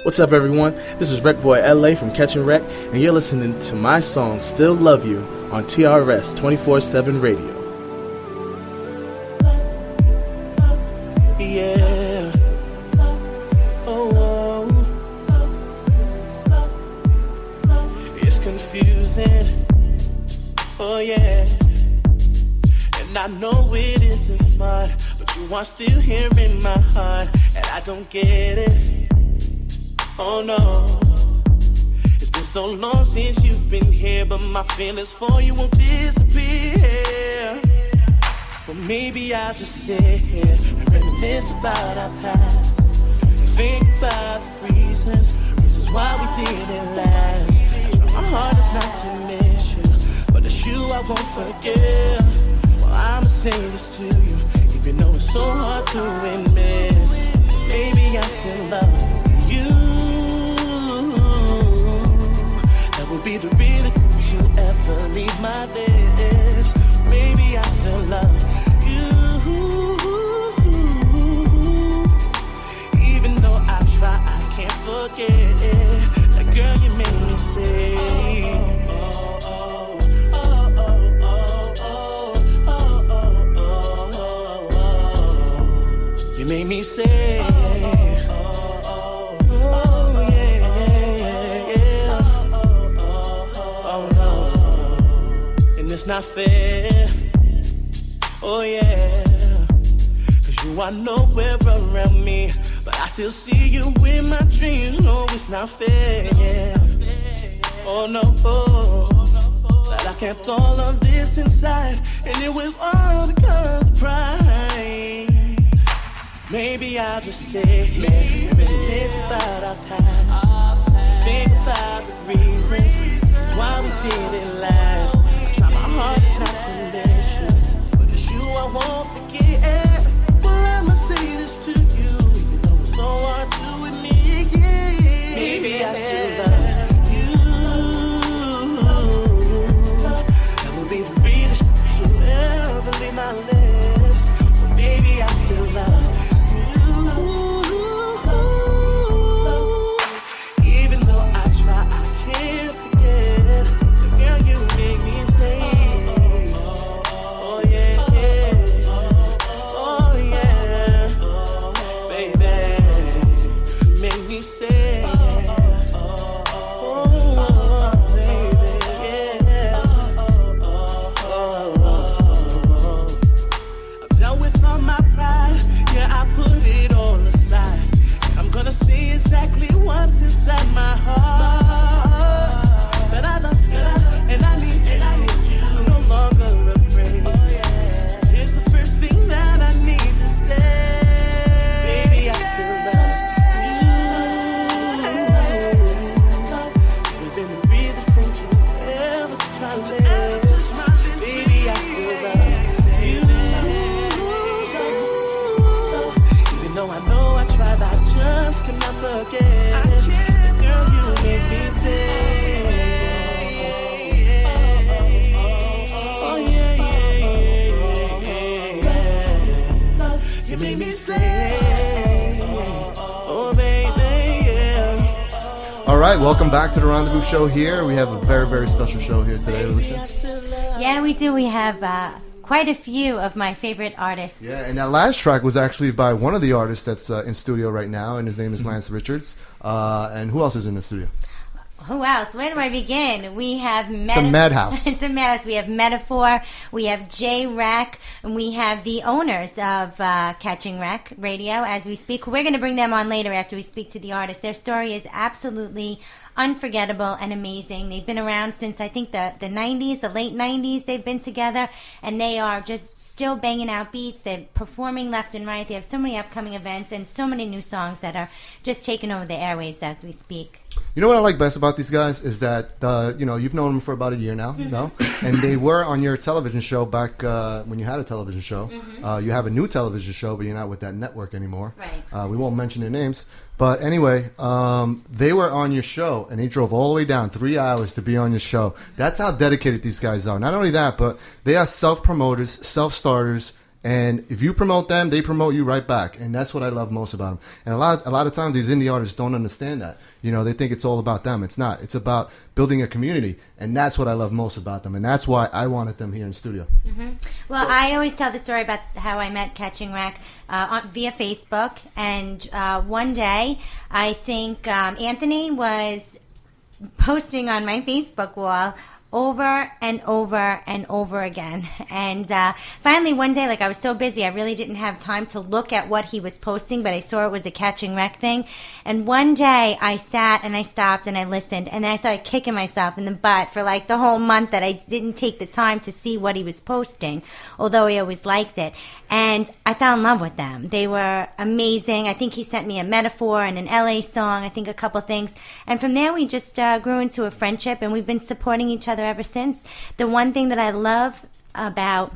What's up, everyone? This is Wreck Boy LA from Catchin' Wreck, and you're listening to my song Still Love You on TRS 24/7 Radio. Yeah. Oh, it's confusing. Oh, yeah. And I know it isn't smart, but you are still here in my heart, and I don't get it. Oh no, it's been so long since you've been here, but my feelings for you won't disappear. Well, maybe I'll just sit here and reminisce about our past, and think about the reasons why we didn't last. I try my hardest not to miss you, but it's you I won't forget. Well, I'ma say this to you, even though it's so hard to admit. Maybe I still love you. That would be the real to ever leave my lips. Maybe I still love you. Even though I try, I can't forget that girl you made me say. You made me say. It's not fair, oh yeah, cause you are nowhere around me, but I still see you in my dreams. No, it's not fair, yeah. Oh no, that I kept all of this inside, and it was all because of pride. Maybe I'll just sit here and reminisce about our past, think about the reasons why we didn't last. Try my hardest not to miss you, but it's you I won't forget. Well, I'ma say this to you, even though it's so hard to admit. Yeah. Maybe I still love you. That would be the realest to ever leave my lips. But maybe I still love you. Even though I try, I can't forget. The girl you make me say. Oh yeah, oh yeah, baby, make me say. Oh baby, yeah. I've dealt with all my pride, yeah, I put it all aside. I'm gonna say exactly what's inside my heart. That I love you, and I need you, no longer afraid. So here's the first thing that I need to say. Baby, I still love you. You've been the realest thing to ever touch my lips. Baby, I still love you. Even though I know I tried, I just cannot forget. The girl you make me say. Oh yeah, you made me say, oh baby, yeah. All right, welcome back to the Rendezvous Show here. We have a very, very special show here today, Baby, I Alysia. still love Yeah, we do. We have quite a few of my favorite artists. Yeah, and that last track was actually by one of the artists that's in studio right now, and his name is Lance Richards. And who else is in the studio? Who else? Where do I begin? We have It's a madhouse. It's a madhouse. We have Metaphor. We have J Rack, and we have the owners of Catching Wreck Radio as we speak. We're going to bring them on later after we speak to the artist. Their story is absolutely unforgettable and amazing. They've been around since I think the 90s, the late 90s. They've been together, and they are just still banging out beats. They're performing left and right. They have so many upcoming events and so many new songs that are just taking over the airwaves as we speak. You know what I like best about these guys is that, you've known them for about a year now, no? And they were on your television show back when you had a television show. You have a new television show, but you're not with that network anymore. Right. We won't mention their names. But anyway, they were on your show, and they drove all the way down 3 hours to be on your show. That's how dedicated these guys are. Not only that, but they are self-promoters, self-starters, And if you promote them, they promote you right back. And that's what I love most about them. And a lot of times these indie artists don't understand that. You know, they think it's all about them. It's not. It's about building a community. And that's what I love most about them. And that's why I wanted them here in studio. Mm-hmm. Well, I always tell the story about how I met Catching Wreck via Facebook. And one day, I think Anthony was posting on my Facebook wall over and over and over again. And finally one day, like, I was so busy, I really didn't have time to look at what he was posting, but I saw it was a Catching Wreck thing. And one day I sat and I stopped and I listened, and then I started kicking myself in the butt for like the whole month that I didn't take the time to see what he was posting, although he always liked it. And I fell in love with them. They were amazing. I think he sent me a metaphor and an LA song, I think a couple things. And from there we just grew into a friendship, and we've been supporting each other ever since. The one thing that I love about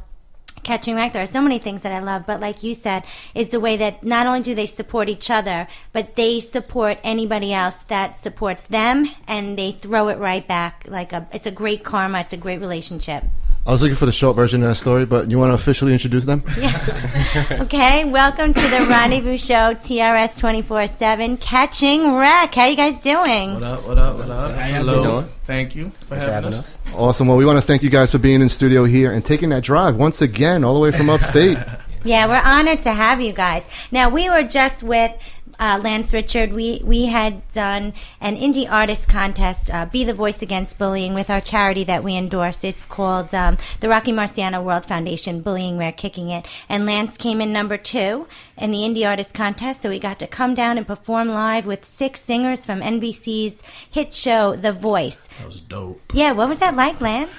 Catching Wreck, there are so many things that I love, but like you said, is the way that not only do they support each other, but they support anybody else that supports them, and they throw it right back. It's a great karma. It's a great relationship. I was looking for the short version of that story, but you want to officially introduce them? Yeah. Okay, welcome to the Rendezvous Show, TRS 24/7, Catching Wreck. How you guys doing? What up, what up, what up? How Hello. you doing? Thank you for having us. Awesome. Well, we want to thank you guys for being in studio here and taking that drive once again all the way from upstate. Yeah, we're honored to have you guys. Now, we were just with Lance Richard. We had done an indie artist contest, Be the Voice Against Bullying, with our charity that we endorse. It's called the Rocky Marciano World Foundation, Bullying We're Kicking It. And Lance came in number 2 in the indie artist contest, so we got to come down and perform live with 6 singers from NBC's hit show, The Voice. That was dope. Yeah, what was that like, Lance?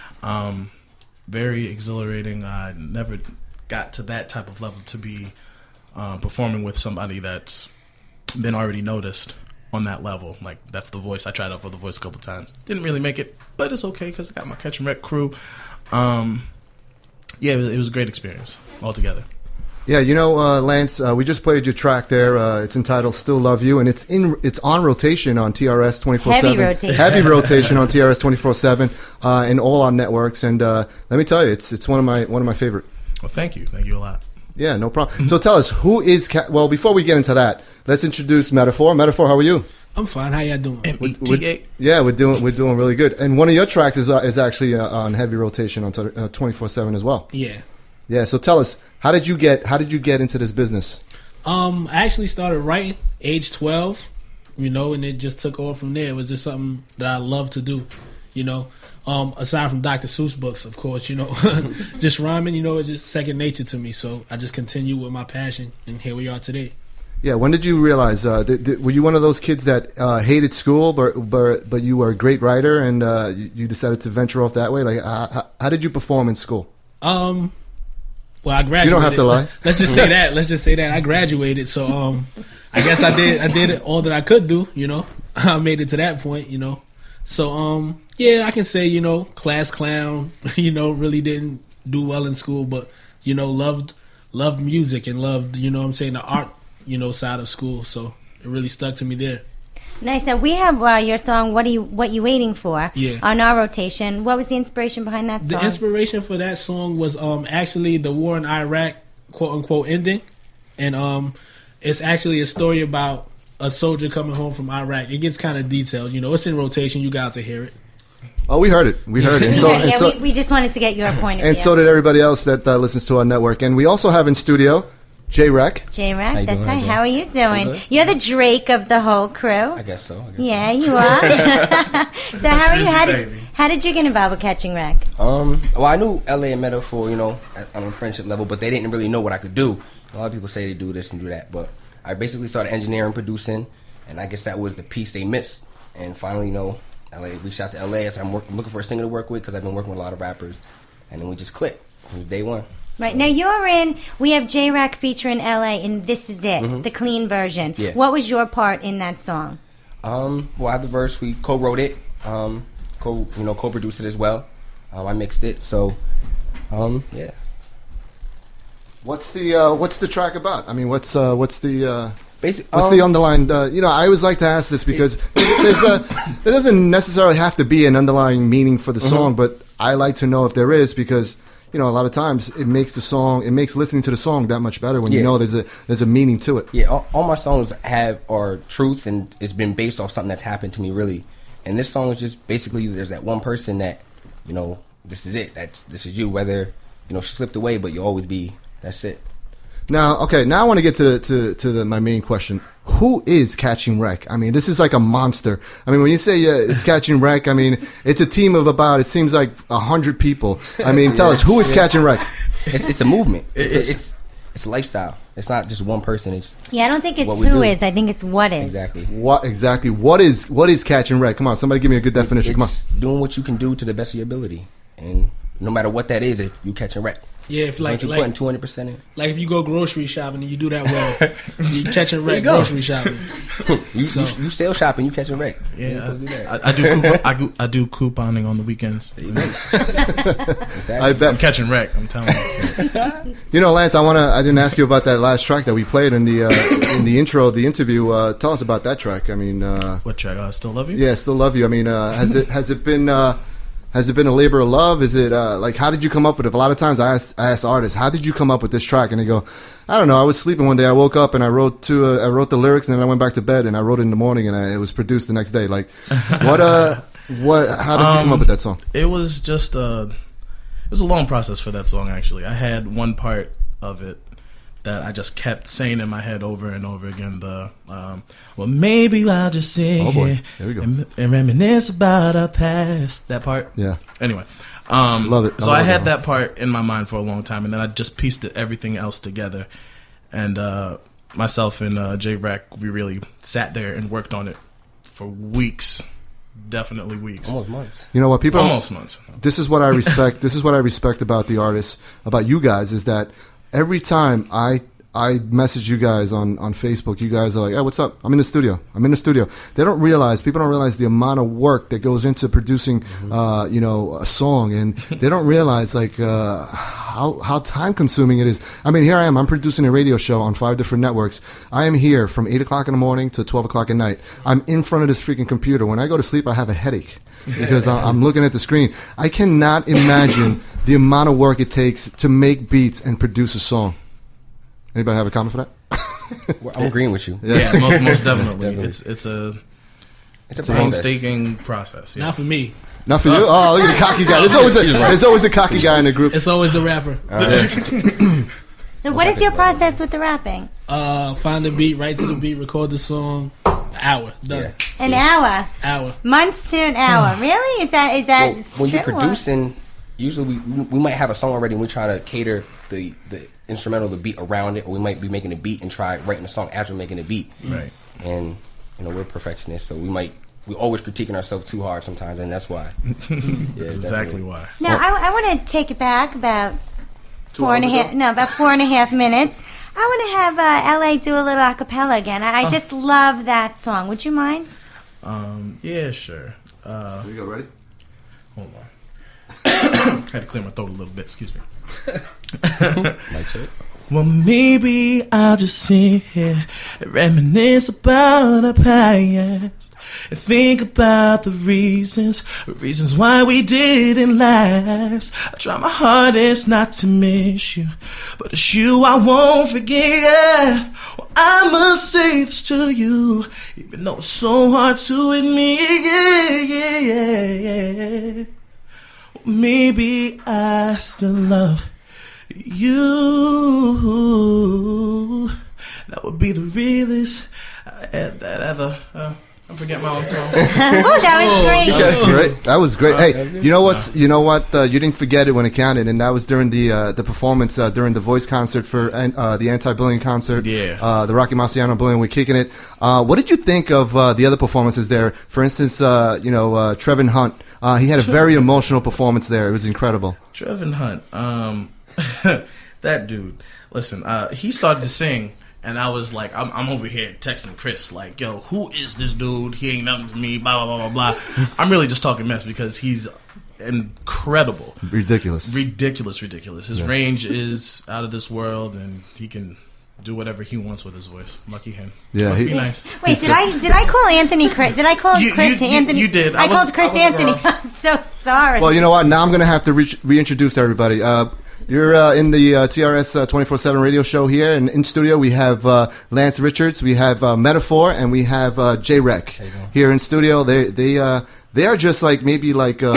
Very exhilarating. I never got to that type of level to be performing with somebody that's been already noticed on that level. Like, that's The Voice. I tried out for The Voice a couple times. Didn't really make it, but it's okay because I got my Catch and Wreck crew. Yeah, it was a great experience altogether. Yeah, you know, Lance, we just played your track there. It's entitled "Still Love You," and it's on rotation on TRS 24/7. Heavy rotation on TRS 24/7, and all our networks. And let me tell you, it's one of my favorite. Well, thank you a lot. Yeah, no problem. So tell us, who is well, before we get into that, let's introduce Metaphor. Metaphor, how are you? I'm fine. How y'all doing? META. Yeah, we're doing really good. And one of your tracks is actually on heavy rotation on 24/7 as well. Yeah. Yeah. So tell us, how did you get into this business? I actually started writing age 12, and it just took off from there. It was just something that I love to do, aside from Dr. Seuss books, of course, just rhyming, it's just second nature to me. So I just continue with my passion, and here we are today. Yeah, when did you realize? Were you one of those kids that hated school, but you were a great writer, and you decided to venture off that way? Like, how did you perform in school? Well, I graduated. You don't have to lie. Let's just say that. I graduated, so I guess I did all that I could do. I made it to that point. So yeah, I can say class clown. Really didn't do well in school, but loved music and loved the art side of school. So it really stuck to me there. Nice. Now we have your song "What You Waiting For" on our rotation. What was the inspiration behind that song? The inspiration for that song was actually the war in Iraq, quote unquote, ending, and it's actually a story about a soldier coming home from Iraq. It gets kind of detailed. It's in rotation. You guys will hear it. Oh, we heard it. We heard it. And so, we just wanted to get your point of view. And so did everybody else that listens to our network. And we also have in studio J-Rec. J-Rec, that's right. How are you doing? You're the Drake of the whole crew. I guess so. Yeah, you are. So how are you? How did you get involved with Catching Wreck? Well, I knew LA and Metaphor, on a friendship level, but they didn't really know what I could do. A lot of people say they do this and do that, but I basically started engineering, producing, and I guess that was the piece they missed. And finally, LA reached out to LA. I said, I'm looking for a singer to work with because I've been working with a lot of rappers, and then we just clicked. It was day one. Right. Now we have J-Rec featuring LA in This Is It, the clean version. Yeah. What was your part in that song? Well, I have the verse. We co-wrote it, co-produced it as well. I mixed it. So, yeah. What's the track about? I mean, what's the the underlying? I always like to ask this because there doesn't necessarily have to be an underlying meaning for the song, but I like to know if there is because you know, a lot of times it makes listening to the song that much better when you know there's a meaning to it. Yeah, all my songs are truth, and it's been based off something that's happened to me, really. And this song is just basically there's that one person that, you know, this is it. This is you. Whether, you know, she slipped away, but you'll always be. That's it. Now I want to get to my main question. Who is Catching Wreck? I mean, this is like a monster. I mean, when you say it's Catching Wreck, I mean, it's a team of about, it seems like 100 people. I mean, tell us, who is Catching Wreck? It's a movement. It's a lifestyle. It's not just one person. I don't think it's who is. I think it's what is. Exactly. What is Catching Wreck? Come on, somebody give me a good definition. Come on. Doing what you can do to the best of your ability, and no matter what that is, if you catch a wreck. Yeah, if like you putting 200% in. Like if you go grocery shopping and you do that well, you catch a wreck grocery shopping. you sale shopping, you catch a wreck. Yeah, I do couponing on the weekends. Exactly. I bet. I'm catching wreck. I'm telling you. You know, Lance, I didn't ask you about that last track that we played in the intro of the interview. Tell us about that track. I mean, what track? Still Love You? Yeah, Still Love You. I mean, has it been a labor of love? Is it like, how did you come up with it? A lot of times I ask artists, how did you come up with this track? And they go, I don't know. I was sleeping one day. I woke up and I wrote the lyrics, and then I went back to bed and I wrote it in the morning, and it was produced the next day. Like, how did you come up with that song? It was just it was a long process for that song. Actually, I had one part of it that I just kept saying in my head over and over again. Well, maybe I'll just sit here we go. and reminisce about our past. That part. Yeah. Anyway, love it. So I had that part in my mind for a long time, and then I just pieced everything else together. And myself and J Rack, we really sat there and worked on it for weeks. Definitely weeks. Almost months. You know what, people? Almost months. This is what I respect. This is what I respect about the artists, about you guys, is that every time I message you guys on Facebook, you guys are like, hey, what's up? I'm in the studio. People don't realize the amount of work that goes into producing, a song, and they don't realize like how time consuming it is. I mean, here I am. I'm producing a radio show on 5 different networks. I am here from 8 o'clock in the morning to 12 o'clock at night. I'm in front of this freaking computer. When I go to sleep, I have a headache because I'm looking at the screen. I cannot imagine the amount of work it takes to make beats and produce a song. Anybody have a comment for that? Well, I'm agreeing with you. Yeah, most definitely. It's a painstaking process. Yeah. Not for me. Not for you? Oh, look at the cocky guy. There's always a cocky guy in the group. It's always the rapper. So what is your process with the rapping? Find the beat, write to the beat, record the song. An hour done. Yeah. An hour. Months to an hour. Really? Is that well, when true, you're producing, usually we might have a song already and we try to cater the instrumental, the beat around it, or we might be making a beat and try writing a song as we're making a beat. Right. And we're perfectionists, so we always critiquing ourselves too hard sometimes, and that's why. That's exactly why. Now I want to take it back about 4.5 minutes. I want to have LA do a little acapella again. I just love that song. Would you mind? Yeah, sure. Here you go. Ready? Hold on. I had to clear my throat a little bit. Excuse me. Well, maybe I'll just sit here and reminisce about our past and think about the reasons why we didn't last. I try my hardest not to miss you, but it's you I won't forget. Well, I must say this to you, even though it's so hard to admit. Yeah. Maybe I still love you. That would be the realest that ever. I forget my own song. Oh, that was great. That was great. Hey, you know what? You didn't forget it when it counted, and that was during the performance during the voice concert for the anti-bullying concert. Yeah. The Rocky Marciano bullying. We're kicking it. What did you think of the other performances there? For instance, Trevin Hunt. He had a very emotional performance there. It was incredible. Trevin Hunt. That dude. Listen, he started to sing. And I was like, I'm over here texting Cris, like, yo, who is this dude? He ain't nothing to me, blah, blah, blah, blah, blah. I'm really just talking mess because he's incredible. Ridiculous. His range is out of this world, and he can do whatever he wants with his voice. Lucky him. Yeah, Must be nice. Wait, did I call Anthony Cris? Did I call Cris Anthony? You did. I called Cris Anthony. I'm so sorry. Well, you know what? Now I'm going to have to reintroduce everybody. You're in the TRS 24/7 radio show here, and in studio we have Lance Richards, we have Metaphor, and we have J-Rec here in studio. They are just like maybe like a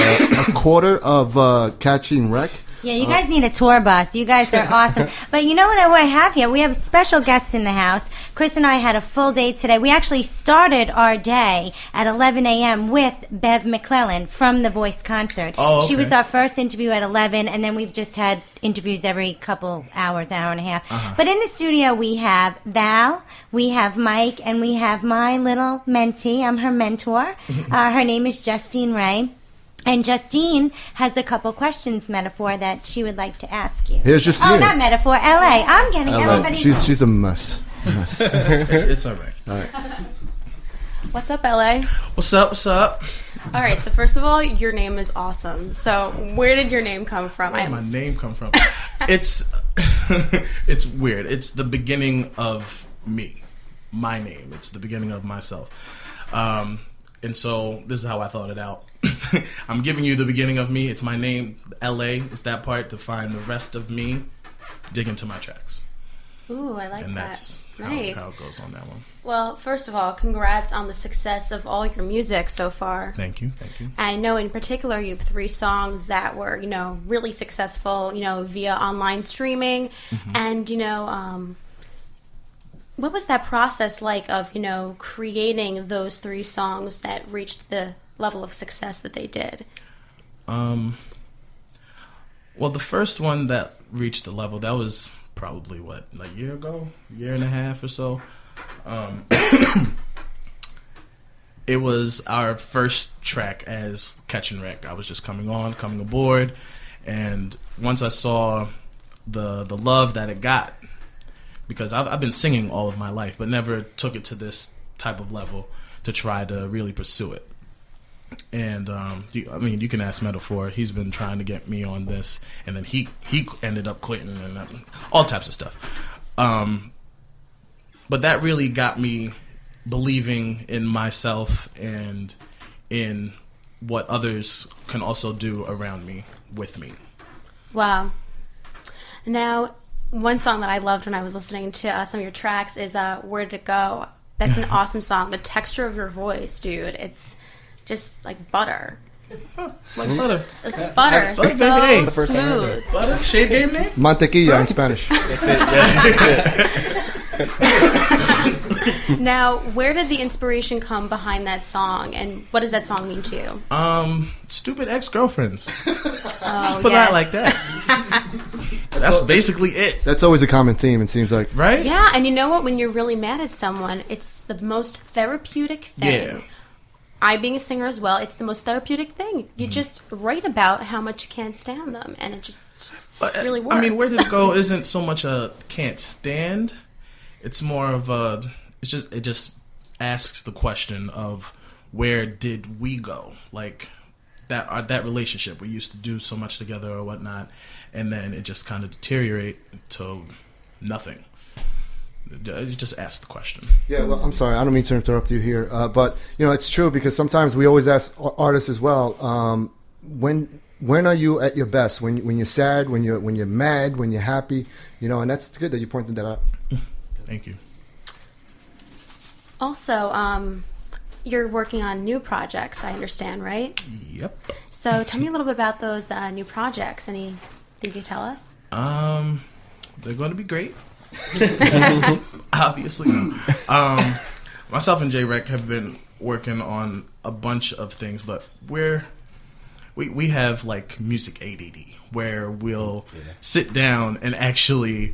quarter of Catching Wreck. Yeah, you guys need a tour bus. You guys are awesome. But you know what I have here? We have special guests in the house. Chris and I had a full day today. We actually started our day at 11 a.m. with Bev McClellan from The Voice concert. Oh, okay. She was our first interview at 11, and then we've just had interviews every couple hours, hour and a half. But in the studio, we have Val, we have Mike, and we have my little mentee. I'm her mentor. Her name is Justine Ray. And Justine has a couple questions, Metaphor, that she would like to ask you. Here's Justine. Oh, not Metaphor, L.A. I'm getting everybody. She's a mess. It's all right. All right. What's up, LA? What's up? What's up? All right, so first of all, your name is awesome. So where did your name come from? Where did my name come from? It's it's weird. It's the beginning of me. My name. It's the beginning of myself. And so this is how I thought it out. I'm giving you the beginning of me. It's my name. LA is that part. To find the rest of me, dig into my tracks. Ooh, I like And that. that's Nice. how it goes on that one. Well, first of all, congrats on the success of all your music so far. Thank you. Thank you. I know in particular you have 3 songs that were, really successful, via online streaming. And, what was that process like of, creating those 3 songs that reached the level of success that they did? Well, the first one that reached the level, that was probably a year ago, year and a half or so. It was our first track as Catching Wreck. I was just coming aboard, and once I saw the love that it got, because I've been singing all of my life, but never took it to this type of level to try to really pursue it. And you can ask Metaphor. He's been trying to get me on this, and then he ended up quitting and all types of stuff. But that really got me believing in myself and in what others can also do around me, with me. Wow. Now, one song that I loved when I was listening to some of your tracks is Where Did It Go? That's an awesome song. The texture of your voice, dude, it's just like butter. It's like butter. Like butter. Butter, So baby. smooth. Butter? Shade game name? Mantequilla in Spanish. Now, where did the inspiration come behind that song, and what does that song mean to you? Stupid ex-girlfriends. Oh, Just put it out like that. That's basically it. That's always a common theme, it seems like. Right? Yeah, and you know what? When you're really mad at someone, it's the most therapeutic thing. Yeah. I, being a singer as well, it's the most therapeutic thing. You just write about how much you can't stand them, and it just really works. I mean, Where Did It Go isn't so much a can't stand. It's more of a... It just asks the question of where did we go? Like, that relationship. We used to do so much together or whatnot, and then it just kind of deteriorate to nothing. It just asks the question. Yeah, well, I'm sorry. I don't mean to interrupt you here. But, it's true because sometimes we always ask artists as well, when are you at your best? When you're sad, when you're mad, when you're happy, and that's good that you pointed that out. Thank you. Also, you're working on new projects, I understand, right? Yep. So tell me a little bit about those new projects. Anything you can tell us? They're going to be great. Obviously. Myself and J-Rec have been working on a bunch of things, but we have like music ADD, where we'll sit down and actually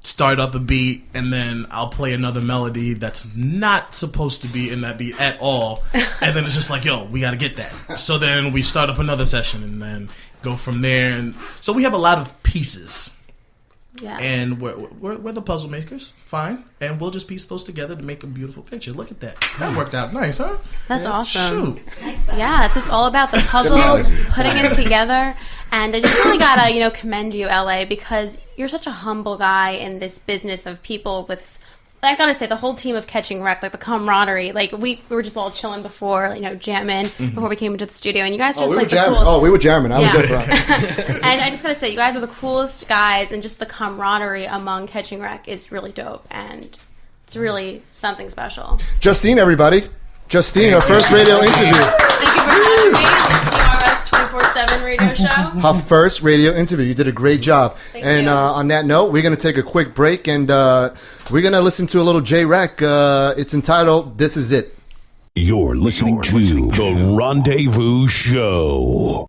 start up a beat, and then I'll play another melody that's not supposed to be in that beat at all, and then it's just like, yo, we got to get that. So then we start up another session and then go from there, and so we have a lot of pieces. Yeah. And we're the puzzle makers, fine, and we'll just piece those together to make a beautiful picture. Look at that. That worked out nice, huh? That's awesome. Shoot. Yeah, it's all about the puzzle, putting it together. And I just really gotta, commend you, LA, because you're such a humble guy in this business of people with I gotta say, the whole team of Catching Wreck, like the camaraderie, like we were just all chilling before, jamming before we came into the studio, and you guys just we like were jamming. the coolest. We were jamming. I was there for that. And I just gotta say, you guys are the coolest guys, and just the camaraderie among Catching Wreck is really dope, and it's really something special. Justine, everybody. Justine, our first radio interview. Thank you for having me on the TRS 24/7 radio show. Her first radio interview. You did a great job. Thank and you. On that note, we're going to take a quick break, and we're going to listen to a little J-Rec. It's entitled This Is It. You're listening to The Rendezvous Show.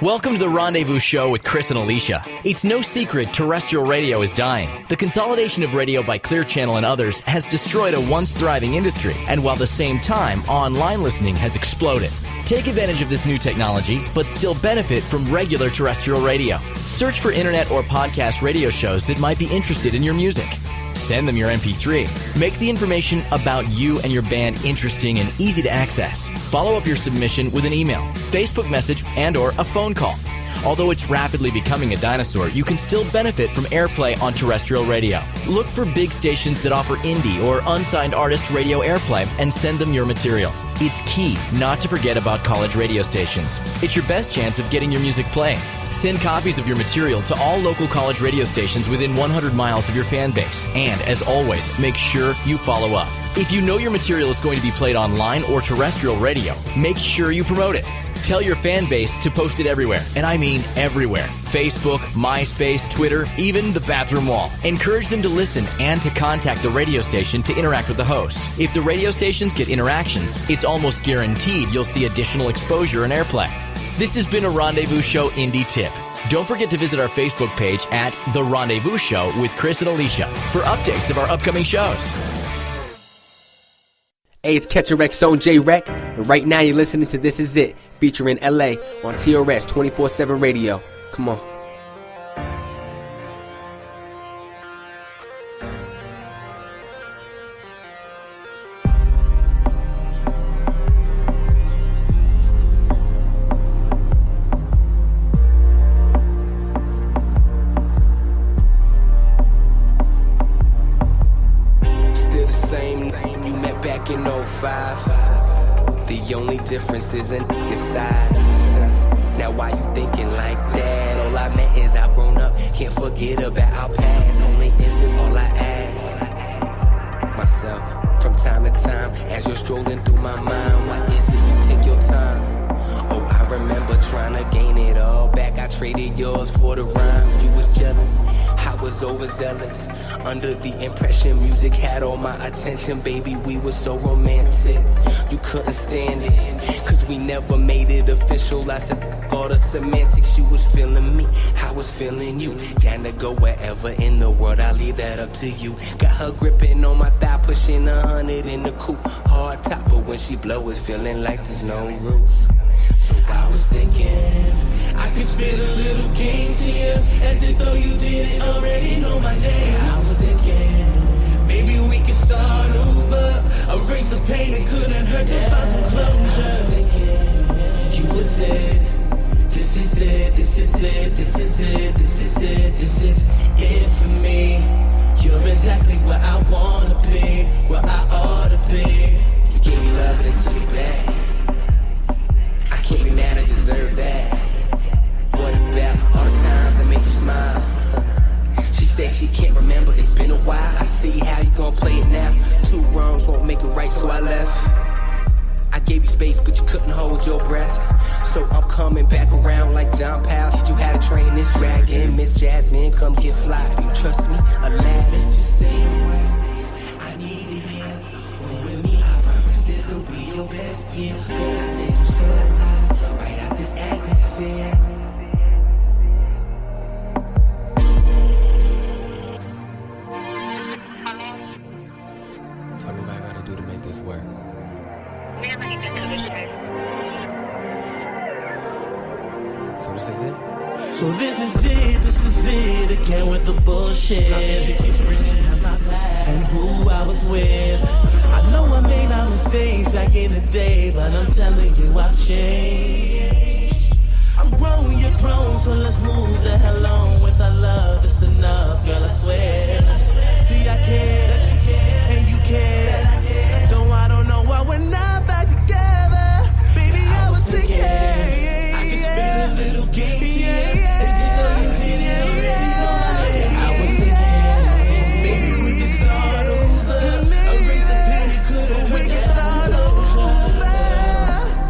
Welcome to The Rendezvous Show with Cris and Alysia. It's no secret terrestrial radio is dying. The consolidation of radio by Clear Channel and others has destroyed a once thriving industry, and while at the same time, online listening has exploded. Take advantage of this new technology, but still benefit from regular terrestrial radio. Search for internet or podcast radio shows that might be interested in your music. Send them your MP3. Make the information about you and your band interesting and easy to access. Follow up your submission with an email, Facebook message, and/or a phone call. Although it's rapidly becoming a dinosaur, you can still benefit from airplay on terrestrial radio. Look for big stations that offer indie or unsigned artist radio airplay and send them your material. It's key not to forget about college radio stations. It's your best chance of getting your music playing. Send copies of your material to all local college radio stations within 100 miles of your fan base. And as always, make sure you follow up. If you know your material is going to be played online or terrestrial radio, make sure you promote it. Tell your fan base to post it everywhere, and I mean everywhere. Facebook, MySpace, Twitter, even the bathroom wall. Encourage them to listen and to contact the radio station to interact with the hosts. If the radio stations get interactions, it's almost guaranteed you'll see additional exposure and airplay. This has been a Rendezvous Show Indie Tip. Don't forget to visit our Facebook page at The Rendezvous Show with Cris and Alysia for updates of our upcoming shows. Hey, it's Catching Wreck's own J-Rec, and right now you're listening to This Is It, featuring LA on TRS 24/7 radio. Come on. Still the same, you met back in 05. The only difference is in your size. Now why you thinking like that? All I meant is I've grown up, can't forget about our past. Only if it's all I ask myself from time to time as you're strolling through my mind. Why is it you take your time? Oh, I remember trying to gain it all back. I traded yours for the rhymes. You was jealous, I was overzealous. Under the impression music had all my attention. Baby, we were so romantic. You couldn't stand it, cause we never made it official. I said all the semantics. You was feeling me, I was feeling you. Down to go wherever in the world, I leave that up to you. Got her gripping on my thigh, pushing 100 in the coupe. Hard top, but when she blow, it's feeling like there's no roof. So I was thinking I could spit a little game to you, as if though you didn't already know my name. I was thinking maybe we could start over, erase the pain, it couldn't hurt to find some closure. I was thinking you was it. This is it, this is it, this is it, this is it, this is it for me. You're exactly where I wanna be, where I ought to be. You gave me love and it took it back. I can't be mad, I deserve that. What about all the times I made you smile? She said she can't remember, it's been a while. I see how you gon' play it now. Two wrongs won't make it right, so I left. I gave you space, but you couldn't hold your breath. So I'm coming back around like John Powell. Shit, you had to train this dragon. Miss Jasmine, come get fly. You trust me? Aladdin, just say words. I need to hear. Roll with me, I promise this'll be your best year. Girl, I take you so high, right out this atmosphere. Tell me what I gotta do to make this work. So this is it? So this is it again with the bullshit. She keeps bringing up my past and who I was with. I know I made my mistakes back in the day, but I'm telling you I've changed. I'm grown, you're grown, so let's move the hell on with our love. It's enough, girl, I swear. See, I care, and you care. So I don't know why we're not back together. Baby, I was thinking I could spend a little game to you. As if I didn't already know. I was thinking maybe we could start over. Erase the pain you couldn't. We can start over.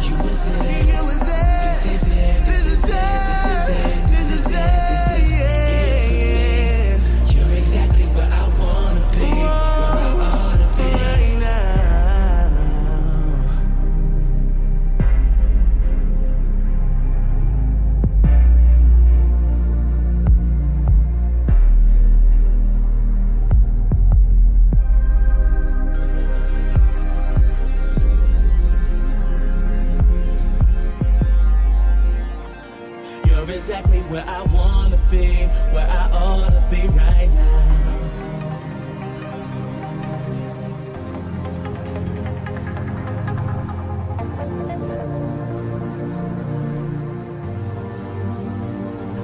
You was it. You was it. This is it. This is it. This is it. You're exactly where I wanna be. Where I ought to be right now. You're exactly where I wanna be, where I ought to be right now.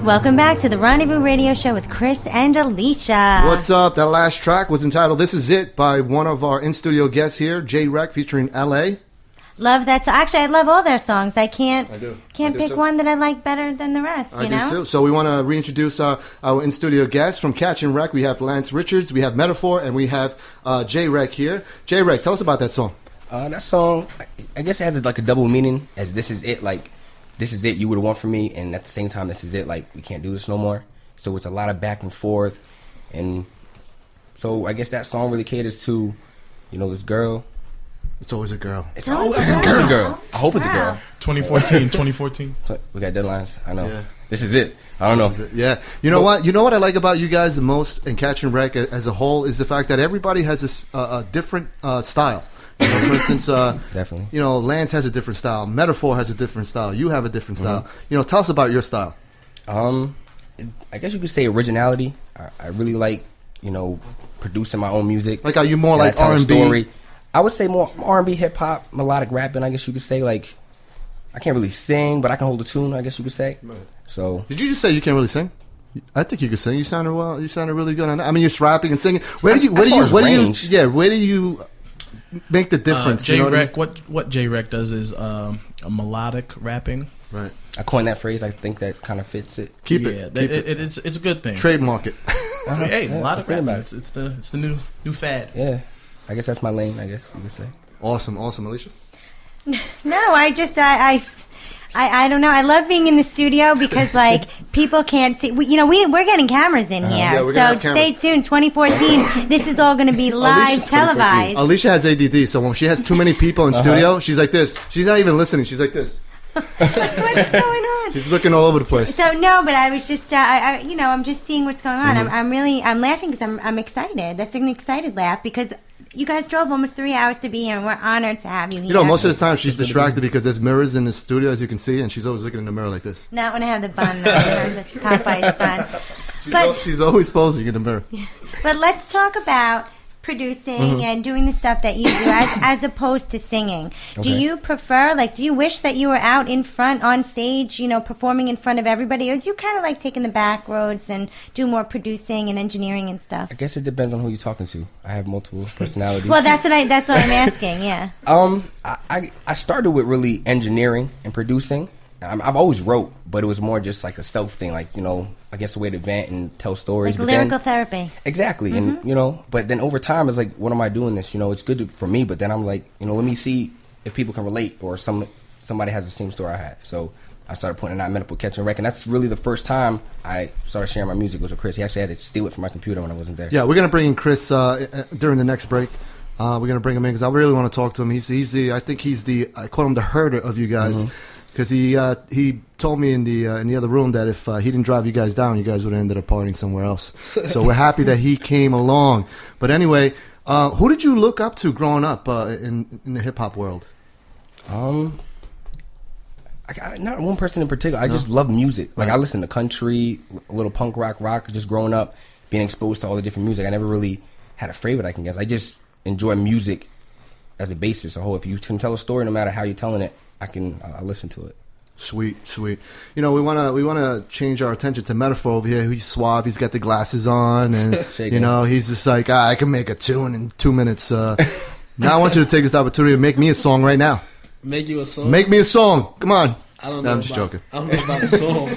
Welcome back to the Rendezvous Radio Show with Cris and Alysia. What's up? That last track was entitled "This Is It" by one of our in-studio guests here, J Rec, featuring LA. Love that. So actually, I love all their songs. I can't do pick too. one that I like better than the rest. I You know. do too. So we want to reintroduce our in-studio guests from Catch and Rec. We have Lance Richards, we have Metaphor, and we have J Rec here. J Rec, tell us about that song. That song, I guess it has like a double meaning, as this is it, like, this is it you would want from me, and at the same time, this is it, like, we can't do this no more. So it's a lot of back and forth, and so I guess that song really caters to, you know, this girl. It's always a girl. It's a girl. I hope it's a girl. 2014. So we got deadlines. I know. Yeah. This is it. I don't know. Yeah. You know what? You know what I like about you guys the most in Catch and Rec as a whole is the fact that everybody has a different style. You know, for instance, definitely. You know, Lance has a different style. Metaphor has a different style. You have a different style. You know, tell us about your style. I guess you could say originality. I really like, you know, producing my own music. Like, are you more And I like tell a R&B? story. I would say more R&B, hip hop, melodic rapping. I guess you could say. Like, I can't really sing, but I can hold a tune. I guess you could say. Right. So, did you just say you can't really sing? I think you could sing. You sounded well. You sounded really good on that. I mean, you're rapping and singing. Where do you make the difference? J you know Rec, what J Rec does is a melodic rapping. Right. I coined that phrase. I think that kind of fits it. Keep it. It's a good thing. Trademark it. I mean, hey, melodic think rapping. about it. It's the new fad. Yeah, I guess that's my lane. I guess you could say. Awesome, Alysia. No, I don't know. I love being in the studio because like people can't see. We're getting cameras in here, Yeah, we're so gonna have stay cameras. tuned. 2014. This is all going to be live televised. Alysia has ADD, so when she has too many people in studio, she's like this. She's not even listening. She's like this. What's going on? She's looking all over the place. So no, but I was just, I'm just seeing what's going on. I'm laughing because I'm excited. That's an excited laugh because you guys drove almost 3 hours to be here, and we're honored to have you here. You know, most of the time she's distracted because there's mirrors in the studio, as you can see, and she's always looking in the mirror like this. Not when I have the bun. That's Popeye's bun. She's always posing in the mirror. But let's talk about producing and doing the stuff that you do as opposed to singing. Okay. Do you prefer, do you wish that you were out in front on stage, performing in front of everybody, or do you kind of like taking the back roads and do more producing and engineering and stuff? I guess it depends on who you're talking to. I have multiple personalities. Well, that's what I'm asking. Yeah. I started with really engineering and producing. I've always wrote, but it was more just like a self thing, I guess a way to vent and tell stories. Like lyrical therapy. Exactly, and but then over time, it's like, when am I doing this? It's good for me, but then I'm like, let me see if people can relate or somebody has the same story I have. So I started putting out Metaphor, Catch and Rec, and that's really the first time I started sharing my music was with Cris. He actually had to steal it from my computer when I wasn't there. Yeah, we're gonna bring in Cris during the next break. We're gonna bring him in because I really want to talk to him. I call him the herder of you guys. Because he told me in the other room that if he didn't drive you guys down, you guys would have ended up partying somewhere else. So we're happy that he came along. But anyway, who did you look up to growing up in the hip hop world? I got not one person in particular. I just love music. Like, I listen to country, a little punk rock. Just growing up, being exposed to all the different music. I never really had a favorite, I can guess. I just enjoy music as a basis. So if you can tell a story, no matter how you're telling it, I listen to it. Sweet. You know, we wanna change our attention to Metaphor over here. He's suave. He's got the glasses on, and you know, he's just like, I can make a tune in 2 minutes. Now I want you to take this opportunity to make me a song right now. Make you a song? Make me a song. Come on. I don't know. I'm just joking. I don't know about a song.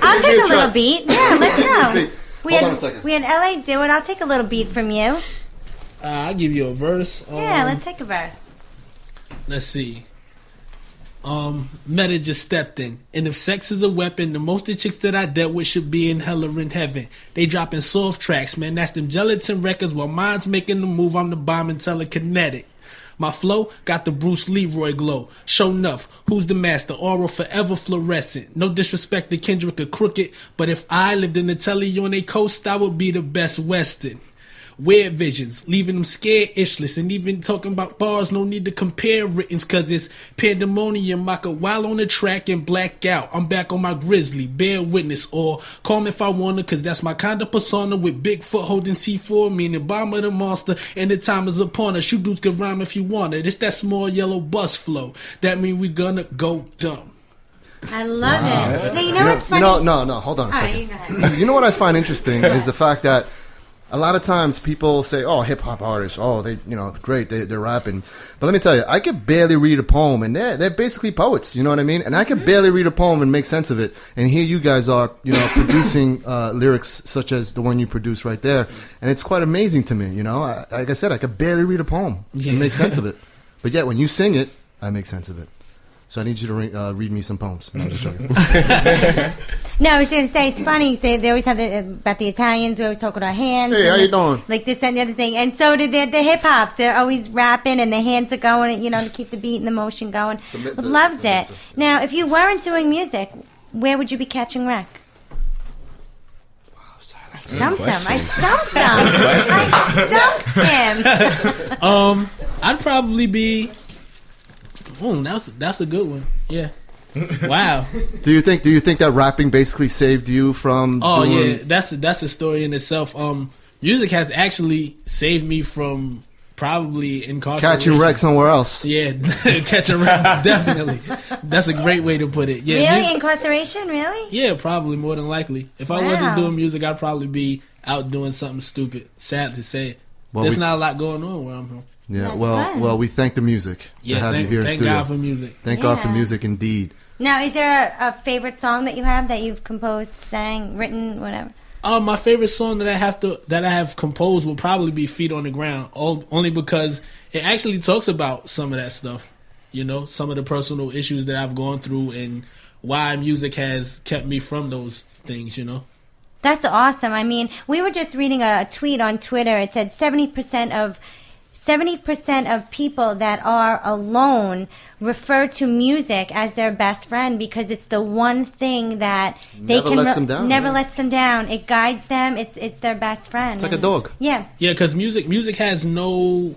I'll take a little beat. Yeah, let's go. Hold on a second. We had LA do it. I'll take a little beat from you. I'll give you a verse. Yeah, let's take a verse. Let's see. Meta just stepped in, and if sex is a weapon, the most of the chicks that I dealt with should be in hell or in heaven. They dropping soft tracks, man. That's them gelatin records while mine's making the move. I'm the bomb and telekinetic. My flow got the Bruce Leroy glow. Show enough, who's the master? Aura forever fluorescent. No disrespect to Kendrick or Crooked, but if I lived in the telly on a coast, I would be the best Western. Weird visions, leaving them scared ishless, and even talking about bars, no need to compare writtens, cause it's pandemonium. I could while on the track and black out. I'm back on my grizzly, bear witness, or call me if I wanna, cause that's my kind of persona, with Bigfoot holding T4, meaning bomb of the monster, and the time is upon us. You dudes can rhyme if you want it. It's that small yellow bus flow. That mean we gonna go dumb. I love it. Now, you know what's funny? No, hold on a second. You go ahead. You know what I find interesting is the fact that a lot of times people say, "Oh, hip hop artists, oh, they, you know, great, they're rapping." But let me tell you, I could barely read a poem, and they're basically poets. You know what I mean? And I could barely read a poem and make sense of it. And here you guys are, you know, producing lyrics such as the one you produced right there, and it's quite amazing to me. You know, like I said, I could barely read a poem and make sense of it, but yet when you sing it, I make sense of it. So I need you to read me some poems. No, I'm just joking. No, I was going to say, it's funny. You say they always have about the Italians. We always talk with our hands. Hey, how you doing? Like this, that, and the other thing. And so did the hip hops. They're always rapping, and the hands are going, you know, to keep the beat and the motion going. Loved it. Now, if you weren't doing music, where would you be catching wreck? I stumped him. I'd probably be. That's a good one. Yeah. Wow. Do you think that rapping basically saved you from? Oh yeah, that's a story in itself. Music has actually saved me from probably incarceration. Catching wreck somewhere else. Yeah, catching wreck definitely. That's a great way to put it. Yeah. Really, incarceration? Really? Yeah, probably more than likely. If I wasn't doing music, I'd probably be out doing something stupid. Sad to say. Well, there's not a lot going on where I'm from. Yeah, well, we thank the music to have you here in studio. Thank God for music. Thank God for music, indeed. Now, is there a favorite song that you have that you've composed, sang, written, whatever? My favorite song that I have composed will probably be "Feet on the Ground," only because it actually talks about some of that stuff. You know, some of the personal issues that I've gone through and why music has kept me from those things. You know. That's awesome. I mean, we were just reading a tweet on Twitter. It said 70% of people that are alone refer to music as their best friend because it's the one thing that never lets them down. It guides them. It's their best friend. It's like a dog. Yeah. Yeah, because music has no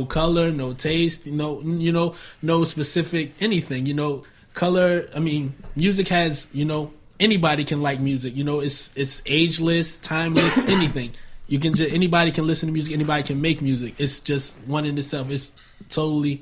color, no taste, no specific anything. Color. I mean, music has anybody can like music. It's ageless, timeless, anything. You can anybody can listen to music. Anybody can make music. It's just one in itself. It's totally.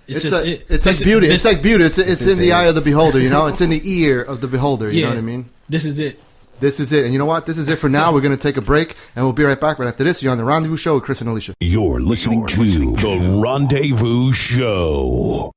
It's like beauty. It's like beauty. It's in the eye of the beholder. It's in the ear of the beholder. You know what I mean? This is it. This is it. And you know what? This is it for now. We're going to take a break, and we'll be right back right after this. You're on the Rendezvous Show with Cris and Alysia. You're listening to the Rendezvous Show.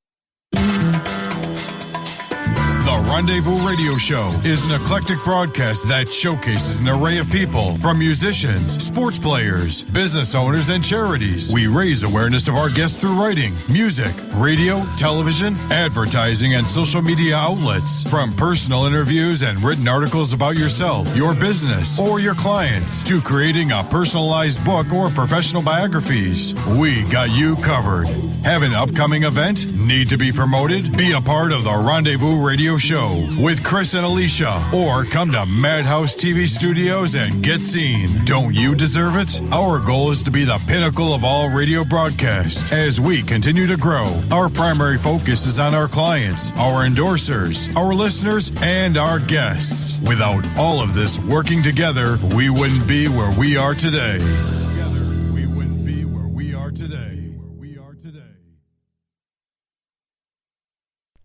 The Rendezvous Radio Show is an eclectic broadcast that showcases an array of people, from musicians, sports players, business owners, and charities. We raise awareness of our guests through writing, music, radio, television, advertising, and social media outlets. From personal interviews and written articles about yourself, your business, or your clients, to creating a personalized book or professional biographies, we got you covered. Have an upcoming event? Need to be promoted? Be a part of the Rendezvous Radio Show with Cris and Alysia, or come to Madhouse TV Studios and get seen. Don't you deserve it? Our goal is to be the pinnacle of all radio broadcast. As we continue to grow, our primary focus is on our clients, our endorsers, our listeners, and our guests. Without all of this working together, we wouldn't be where we are today.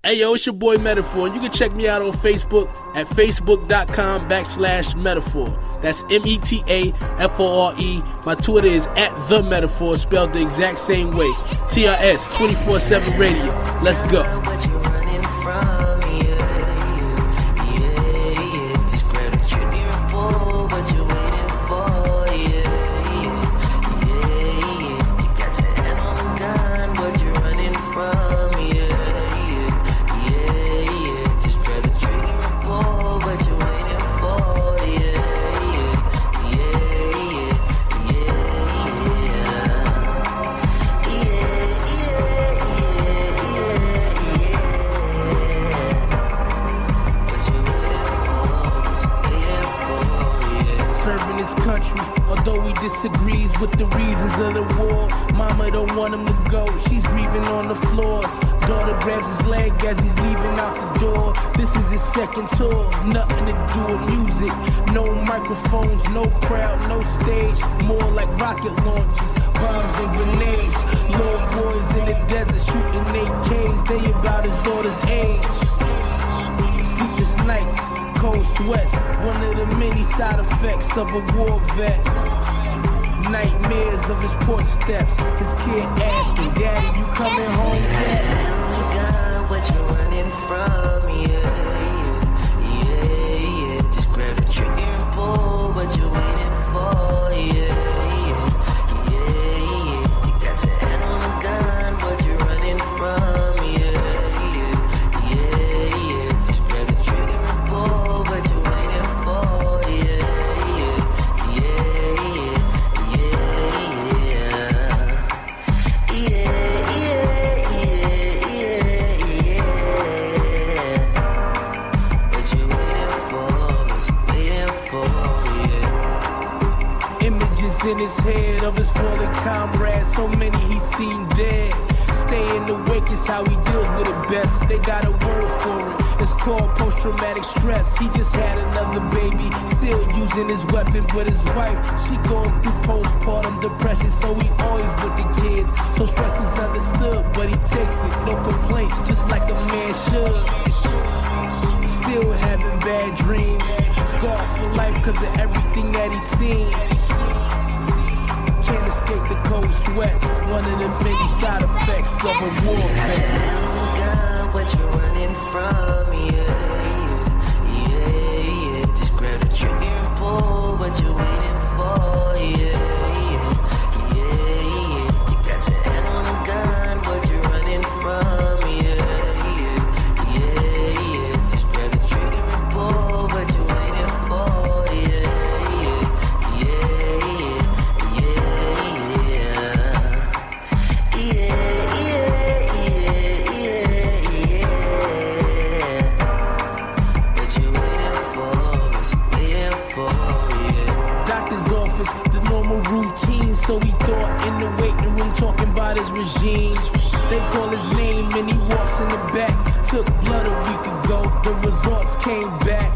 Hey, yo, it's your boy Metaphor. You can check me out on Facebook at facebook.com/Metaphor. That's METAFORE. My Twitter is @TheMetaphor, spelled the exact same way. TRS 24/7 Radio. Let's go. Disagrees with the reasons of the war. Mama don't want him to go, she's grieving on the floor. Daughter grabs his leg as he's leaving out the door. This is his second tour, nothing to do with music. No microphones, no crowd, no stage. More like rocket launches, bombs and grenades. Little boys in the desert shooting AKs. They about his daughter's age. Sleepless nights, cold sweats, one of the many side effects of a war vet. Nightmares of his porch steps. His kid asking, Daddy, you coming home yet? God, what you running from? Yeah. Just grab the trigger and pull. What you waiting for? Yeah. You got your hand on the gun. What you running from? Yeah. Just grab the trigger and pull. What you waiting for? In his head of his fallen comrades, so many he's seen dead. Staying awake is how he deals with it best. They got a word for it, it's called post-traumatic stress. He just had another baby, still using his weapon with his wife. She going through postpartum depression, so he always with the kids. So stress is understood, but he takes it, no complaints, just like a man should. Still having bad dreams, scarred for life cause of everything that he's seen. Can't escape the cold sweats, one of the many side effects of a war vet. God, what you running from? Yeah. Just grab the trigger and pull. What you waiting for? Yeah. You got your hand on the gun. What you running from? Yeah. Just grab the trigger and pull. What you waiting for? So he thought in the waiting room talking about his regime. They call his name and he walks in the back. Took blood a week ago, the results came back.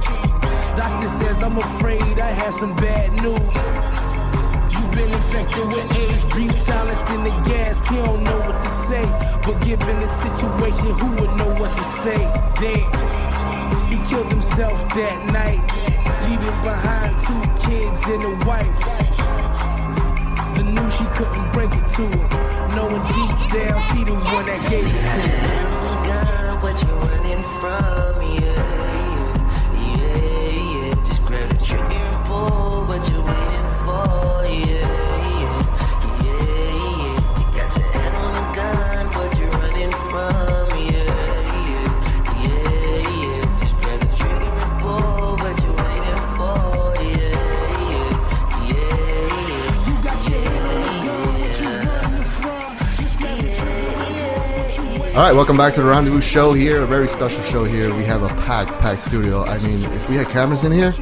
Doctor says, I'm afraid I have some bad news. You've been infected with AIDS, breathe silenced in the gas. He don't know what to say, but given the situation, who would know what to say? Damn, he killed himself that night, leaving behind 2 kids and a wife. Knew she couldn't break it to him, knowing deep down she the one that gave it to him. God, what you running from? Yeah. Just grab the trigger and pull. What you waiting for? Yeah. You got your hand on the gun. What you running from? Yeah. Just grab the trigger and pull. What you waiting for? All right, welcome back to the Rendezvous Show here, a very special show here. We have a packed studio. I mean, if we had cameras in here,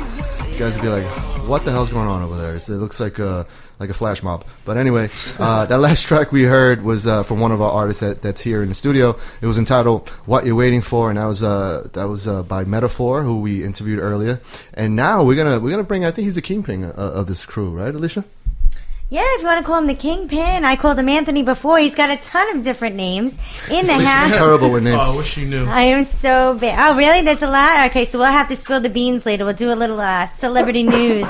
you guys would be like, what the hell's going on over there? It looks like a flash mob. But anyway, that last track we heard was from one of our artists that's here in the studio. It was entitled "What You're Waiting For," and that was by Metaphor, who we interviewed earlier. And now we're gonna bring. I think he's the kingpin of this crew, right, Alysia? Yeah, if you want to call him the Kingpin. I called him Anthony before. He's got a ton of different names in the house. Terrible with names. Oh, I wish you knew. I am so bad. Oh, really? There's a lot? Okay, so we'll have to spill the beans later. We'll do a little celebrity news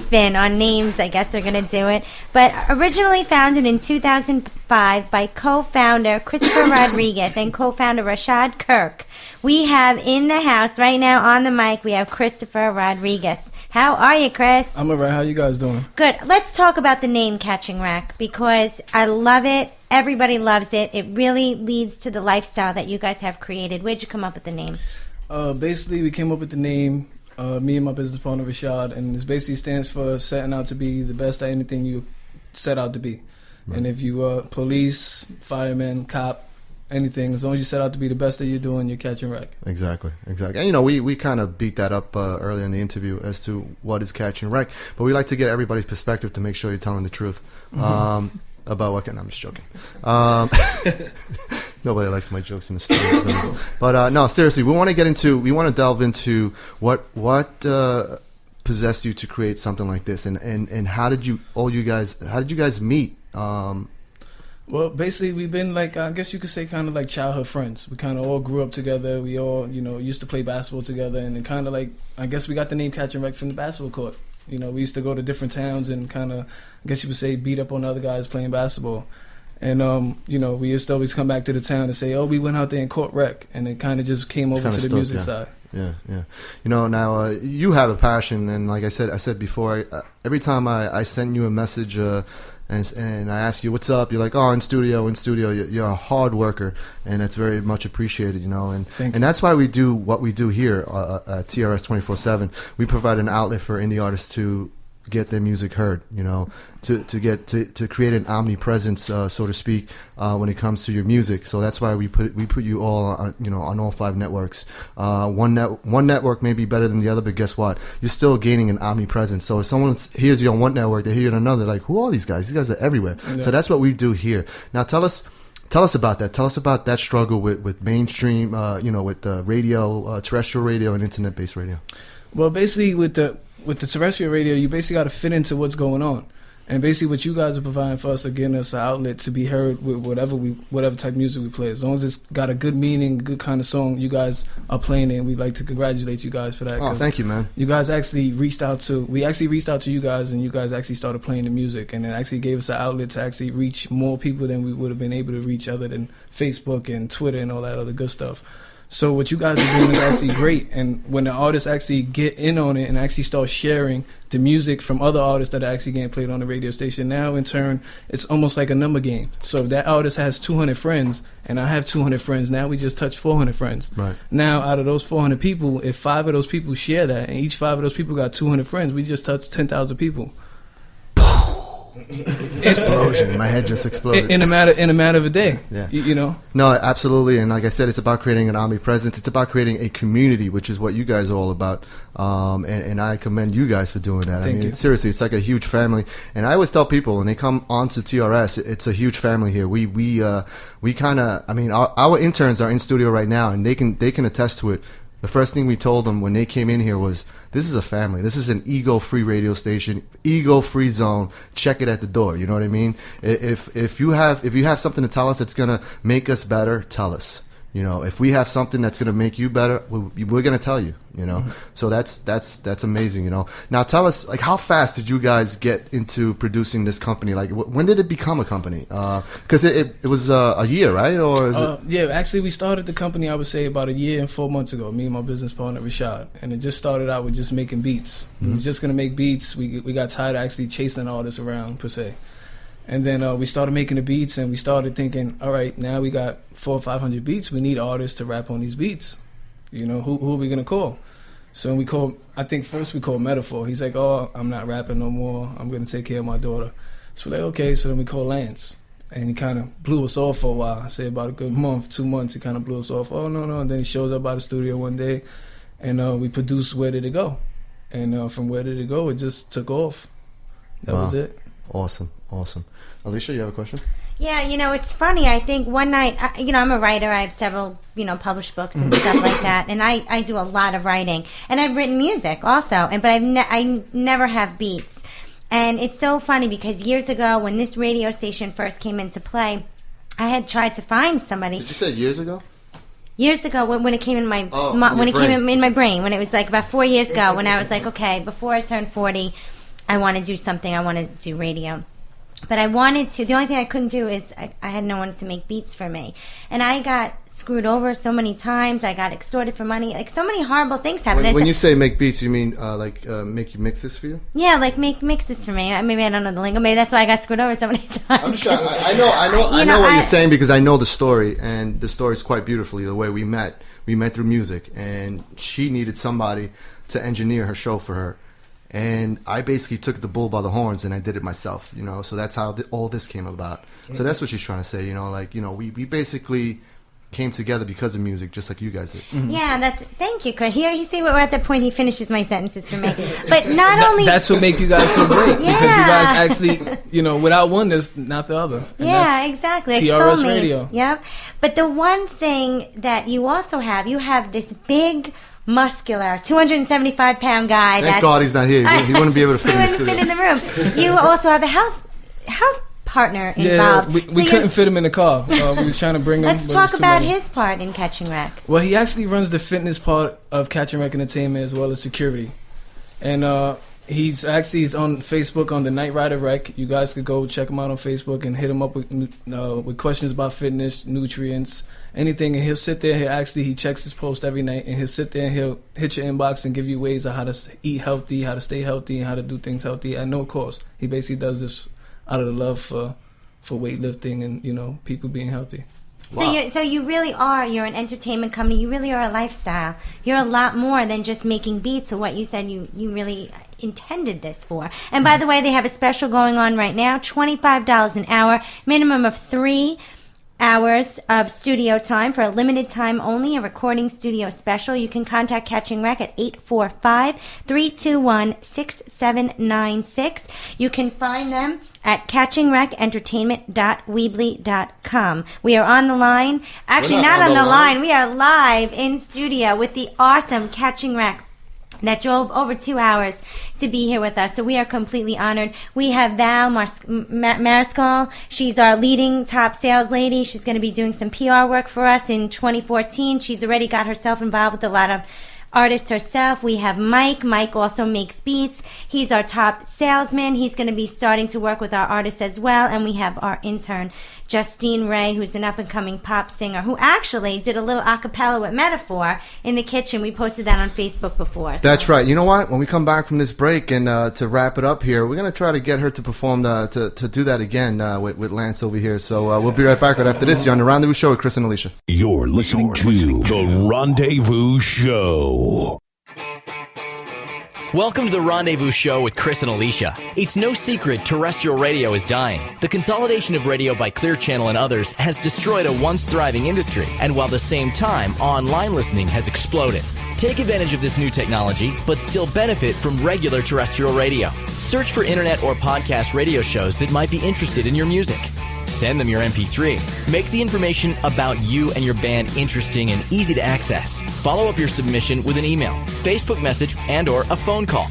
spin on names. I guess we're going to do it. But originally founded in 2005 by co-founder Christopher Rodriguez and co-founder Rashad Kirk. We have in the house right now on the mic, we have Christopher Rodriguez. How are you, Chris? I'm alright. How you guys doing? Good. Let's talk about the name Catching Rack because I love it. Everybody loves it. It really leads to the lifestyle that you guys have created. Where'd you come up with the name? Basically, we came up with the name, me and my business partner Rashad, and it basically stands for setting out to be the best at anything you set out to be. Right. And if you are police, fireman, cop, anything, as long as you set out to be the best that you're doing, you're catching wreck. Exactly. And we kind of beat that up earlier in the interview as to what is catching wreck, but we like to get everybody's perspective to make sure you're telling the truth about what. I'm just joking. Nobody likes my jokes in the studio, but no, seriously, we want to delve into what possessed you to create something like this, and how did you guys meet? Well, basically, we've been I guess you could say kind of like childhood friends. We kind of all grew up together. We all, used to play basketball together. And it kind of I guess we got the name Catching Wreck from the basketball court. We used to go to different towns and kind of, I guess you would say, beat up on other guys playing basketball. And, we used to always come back to the town and say, oh, we went out there and caught wreck. And it kind of just came over to the music side. Yeah. Now you have a passion. And like I said before, every time I send you a message, and I ask you what's up, you're like, oh, in studio. You're a hard worker, and it's very much appreciated, and that's why we do what we do here at TRS 24/7. We provide an outlet for indie artists to get their music heard, to create an omnipresence, so to speak, when it comes to your music. So that's why we put you all on all 5 networks. One network may be better than the other, but guess what? You're still gaining an omnipresence. So if someone hears you on one network, they hear you on another, like, who are these guys? These guys are everywhere. Yeah. So that's what we do here. Now tell us about that. Tell us about that struggle with mainstream, with the radio, terrestrial radio, and internet-based radio. Well, basically with the terrestrial radio, you basically got to fit into what's going on. And basically what you guys are providing for us are getting us an outlet to be heard with whatever type of music we play. As long as it's got a good meaning, good kind of song, you guys are playing it, and we'd like to congratulate you guys for that. Oh, thank you, man. You guys actually reached out to you guys, and you guys actually started playing the music, and it actually gave us an outlet to actually reach more people than we would have been able to reach other than Facebook and Twitter and all that other good stuff. So what you guys are doing is actually great, and when the artists actually get in on it and actually start sharing the music from other artists that are actually getting played on the radio station, now in turn, it's almost like a number game. So if that artist has 200 friends, and I have 200 friends, now we just touched 400 friends. Right. Now, out of those 400 people, if 5 of those people share that, and each 5 of those people got 200 friends, we just touched 10,000 people. Explosion. My head just exploded in a matter of a day. Yeah. No, absolutely. And like I said, it's about creating an omnipresence. It's about creating a community, which is what you guys are all about. And I commend you guys for doing that. Thank you. Seriously, it's like a huge family. And I always tell people when they come onto TRS, it's a huge family here. We kind of, our interns are in studio right now, and they can attest to it. The first thing we told them when they came in here was, this is a family. This is an ego-free radio station, ego-free zone. Check it at the door. You know what I mean? If you have something to tell us that's gonna make us better, tell us. If we have something that's gonna make you better, we're gonna tell you. Mm-hmm. So that's amazing. Now tell us, how fast did you guys get into producing this company? When did it become a company? Because it was a year, right? Or is it? Yeah, actually we started the company, I would say, about 1 year and 4 months ago. Me and my business partner Rashad, and it just started out with just making beats. Mm-hmm. We were just gonna make beats. We got tired of actually chasing artists around per se. And then we started making the beats, and we started thinking, all right, now we got 400 or 500 beats. We need artists to rap on these beats. Who are we going to call? So I think first we called Metaphor. He's like, oh, I'm not rapping no more. I'm going to take care of my daughter. So we're like, okay. So then we called Lance. And he kind of blew us off for a while. I say about a good month, 2 months, he kind of blew us off. Oh, no. And then he shows up by the studio one day, and we produced Where Did It Go? And from Where Did It Go, it just took off. That was it. Awesome. Alysia, you have a question? Yeah, it's funny. I think one night, I'm a writer. I have several, published books and stuff like that. And I do a lot of writing. And I've written music also. But I never have beats. And it's so funny because years ago when this radio station first came into play, I had tried to find somebody. Did you say years ago? Years ago, when it came in my came in my brain, when it was like about 4 years ago, when I was like, okay, before I turn 40, I want to do something. I want to do radio. But I wanted to. The only thing I couldn't do is I had no one to make beats for me, and I got screwed over so many times. I got extorted for money. Like, so many horrible things happened. When you say make beats, you mean make you mix this for you? Yeah, like make mixes for me. Maybe I don't know the lingo. Maybe that's why I got screwed over so many times. I'm sure. I know what you're saying because I know the story, and the story is quite beautifully the way we met. We met through music, and she needed somebody to engineer her show for her. And I basically took the bull by the horns and I did it myself, you know. So that's how all this came about. So that's what she's trying to say, you know. Like, you know, we basically came together because of music, just like you guys did. Mm-hmm. Yeah, thank you. Cause here, you see, we're at the point he finishes my sentences for me. But not only that's what make you guys so great, because you guys actually, you know, without one, there's not the other. And yeah, exactly. Like TRS Radio. Yep. But the one thing that you also have, you have this big, muscular, 275-pound guy. Thank God he's not here. He wouldn't be able to fit in the studio. He wouldn't fit in the room. You also have a health partner involved. Yeah, we couldn't fit him in the car. We were trying to bring him. Let's talk about his part in Catching Wreck. Well, he actually runs the fitness part of Catching Wreck Entertainment as well as security. And he's on Facebook on the Night Rider Rec. You guys could go check him out on Facebook and hit him up with questions about fitness, nutrients, anything. And he'll sit there. He checks his post every night, and he'll sit there and he'll hit your inbox and give you ways of how to eat healthy, how to stay healthy, and how to do things healthy at no cost. He basically does this out of the love for weightlifting and, you know, people being healthy. Wow. So you really are. You're an entertainment company. You really are a lifestyle. You're a lot more than just making beats. So what you said, you really intended this for. And by the way, they have a special going on right now. $25 an hour, minimum of 3 hours of studio time for a limited time only, a recording studio special. You can contact Catching Wreck at 845-321-6796. You can find them at catchingwreckentertainment.weebly.com. We are on the line. Actually, not on the line. We are live in studio with the awesome Catching Wreck that drove over 2 hours to be here with us. So we are completely honored. We have Val Mariscal. She's our leading top sales lady. She's going to be doing some PR work for us in 2014. She's already got herself involved with a lot of artist herself. We have Mike. Mike also makes beats. He's our top salesman. He's going to be starting to work with our artists as well. And we have our intern, Justine Ray, who's an up-and-coming pop singer who actually did a little a cappella with Metaphor in the kitchen. We posted that on Facebook before. So. That's right. You know what? When we come back from this break and to wrap it up here, we're going to try to get her to perform, to do that again with Lance over here. So we'll be right back right after this. You're on The Rendezvous Show with Cris and Alysia. You're listening to The Rendezvous Show. Welcome to The Rendezvous Show with Cris and Alysia. It's no secret terrestrial radio is dying. The consolidation of radio by Clear Channel and others has destroyed a once thriving industry, and while at the same time, online listening has exploded. Take advantage of this new technology, but still benefit from regular terrestrial radio. Search for internet or podcast radio shows that might be interested in your music. Send them your MP3. Make the information about you and your band interesting and easy to access. Follow up your submission with an email, Facebook message, and or a phone call.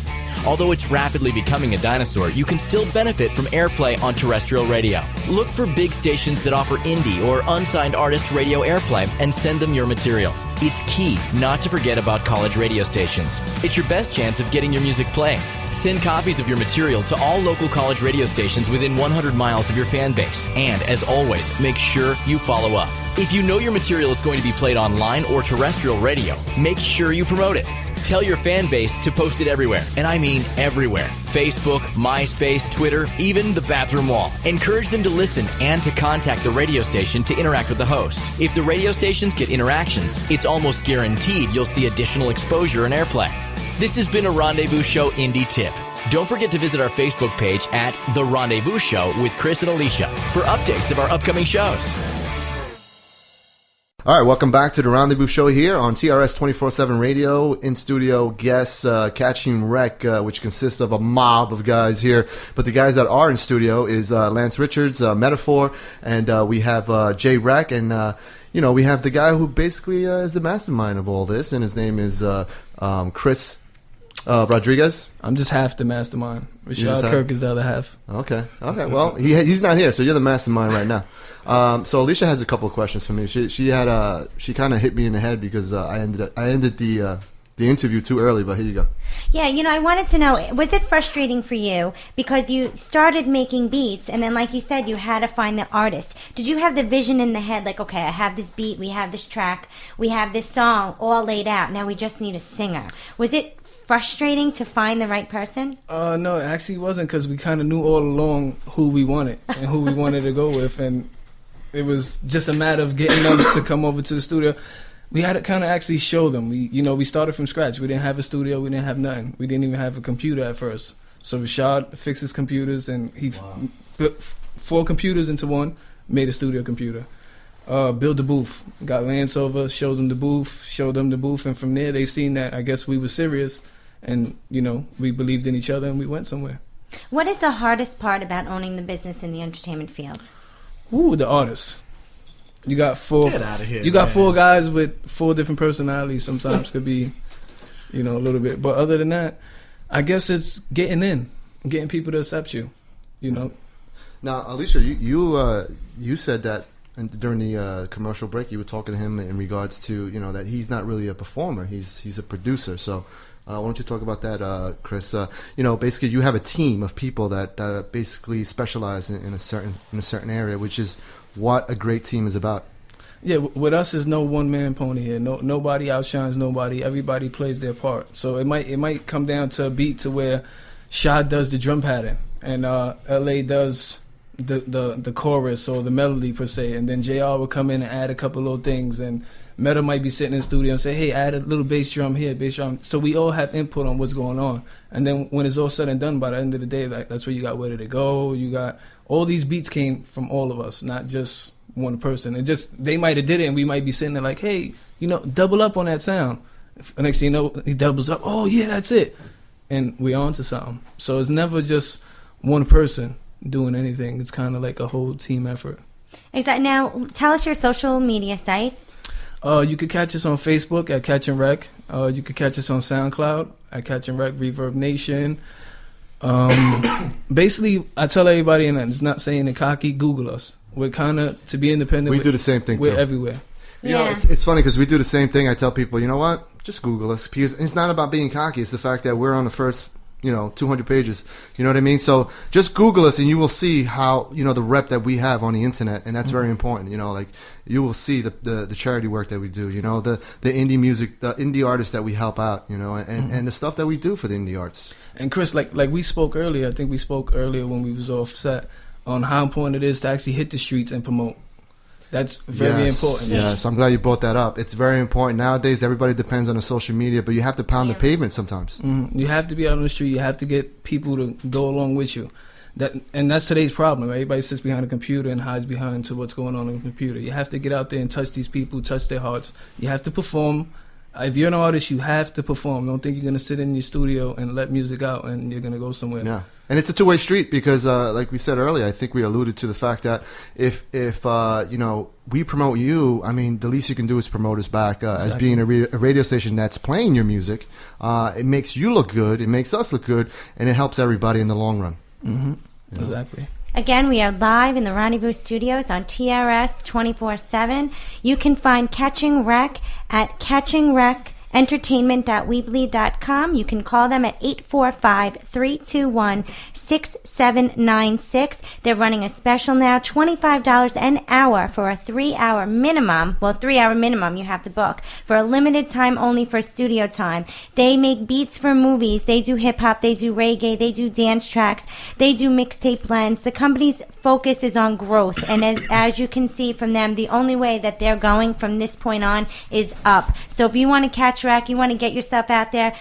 Although it's rapidly becoming a dinosaur, you can still benefit from airplay on terrestrial radio. Look for big stations that offer indie or unsigned artist radio airplay and send them your material. It's key not to forget about college radio stations. It's your best chance of getting your music played. Send copies of your material to all local college radio stations within 100 miles of your fan base. And as always, make sure you follow up. If you know your material is going to be played online or terrestrial radio, make sure you promote it. Tell your fan base to post it everywhere, and I mean everywhere. Facebook, MySpace, Twitter, even the bathroom wall. Encourage them to listen and to contact the radio station to interact with the hosts. If the radio stations get interactions, it's almost guaranteed you'll see additional exposure and airplay. This has been a Rendezvous Show Indie Tip. Don't forget to visit our Facebook page at The Rendezvous Show with Cris and Alysia for updates of our upcoming shows. All right, welcome back to The Rendezvous Show here on TRS 24/7 Radio. In studio guests, Catching Wreck, which consists of a mob of guys here. But the guys that are in studio is Lance Richards, Metaphor, and we have Jay Wreck, and we have the guy who basically is the mastermind of all this, and his name is Cris. Rodriguez? I'm just half the mastermind. just Rashad half? Kirk is the other half. Okay. Well, he's not here, so you're the mastermind right now. So Alicia has a couple of questions for me. She kind of hit me in the head because I ended the interview too early, but here you go. Yeah, I wanted to know, was it frustrating for you because you started making beats and then, like you said, you had to find the artist? Did you have the vision in the head, like, okay, I have this beat, we have this track, we have this song all laid out, now we just need a singer? Was it frustrating to find the right person? No, it actually wasn't, because we kind of knew all along who we wanted and who we wanted to go with, and it was just a matter of getting them to come over to the studio. We had to kind of actually show them. We started from scratch. We didn't have a studio. We didn't have nothing. We didn't even have a computer at first. So Rashad fixed his computers, and he put 4 computers into one, made a studio computer. Built the booth. Got Lance over, showed them the booth, and from there they seen that I guess we were serious, and we believed in each other, and we went somewhere. What is the hardest part about owning the business in the entertainment field? Ooh, the artists. You got 4. Get out of here, you got man. 4 guys with 4 different personalities. Sometimes could be, a little bit. But other than that, I guess it's getting people to accept you. Now, Alicia, you said that during the commercial break, you were talking to him in regards to that he's not really a performer. He's a producer. So why don't you talk about that, Cris? Basically, you have a team of people that basically specialize in a certain area, which is what a great team is about. Yeah, with us, is no one-man pony here. Nobody outshines nobody. Everybody plays their part. So it might come down to a beat to where Shad does the drum pattern and LA does the chorus or the melody per se, and then JR will come in and add a couple little things, and Meta might be sitting in the studio and say, hey, add a little bass drum here, bass drum. So we all have input on what's going on. And then when it's all said and done, by the end of the day, that's where you got Where Did It Go? You got all these beats came from all of us, not just one person. And just they might have did it, and we might be sitting there like, hey, double up on that sound. Next thing you know, he doubles up. Oh, yeah, that's it. And we're on to something. So it's never just one person doing anything. It's kind of like a whole team effort. Exactly. Now, tell us your social media sites. You could catch us on Facebook at Catch and Rec. You could catch us on SoundCloud at Catch and Rec, Reverb Nation. Basically, I tell everybody, and it's not saying it cocky, Google us. We're kind of, to be independent. We do the same thing, we're too. everywhere. It's funny because we do the same thing. I tell people, you know what? Just Google us. Because it's not about being cocky. It's the fact that we're on the first 200 pages. You know what I mean? So just Google us and you will see how, the rep that we have on the internet. And that's very important. You will see the charity work that we do, the indie music, the indie artists that we help out, and the stuff that we do for the indie arts. And Cris, like we spoke earlier, I think we spoke earlier when we was off set on how important it is to actually hit the streets and promote. That's very important. Yes, I'm glad you brought that up. It's very important. Nowadays, everybody depends on the social media, but you have to pound the pavement sometimes. Mm-hmm. You have to be out on the street. You have to get people to go along with you. That's today's problem. Everybody sits behind a computer and hides behind to what's going on the computer. You have to get out there and touch these people, touch their hearts. You have to perform. If you're an artist, you have to perform. Don't think you're going to sit in your studio and let music out and you're going to go somewhere. Yeah. And it's a two-way street because, like we said earlier, I think we alluded to the fact that if we promote you, I mean, the least you can do is promote us back as being a radio station that's playing your music. It makes you look good, it makes us look good, and it helps everybody in the long run. Mm-hmm. Exactly. Again, we are live in the Rendezvous Studios on TRS 24/7. You can find Catching Rec at catchingrecentertainment.weebly.com. You can call them at 845-321-6796. They're running a special now, $25 an hour for a 3-hour minimum. Well, 3-hour minimum you have to book for a limited time only for studio time. They make beats for movies. They do hip-hop. They do reggae. They do dance tracks. They do mixtape blends. The company's focus is on growth. And as you can see from them, the only way that they're going from this point on is up. So if you want to catch Rec, you want to get yourself out there,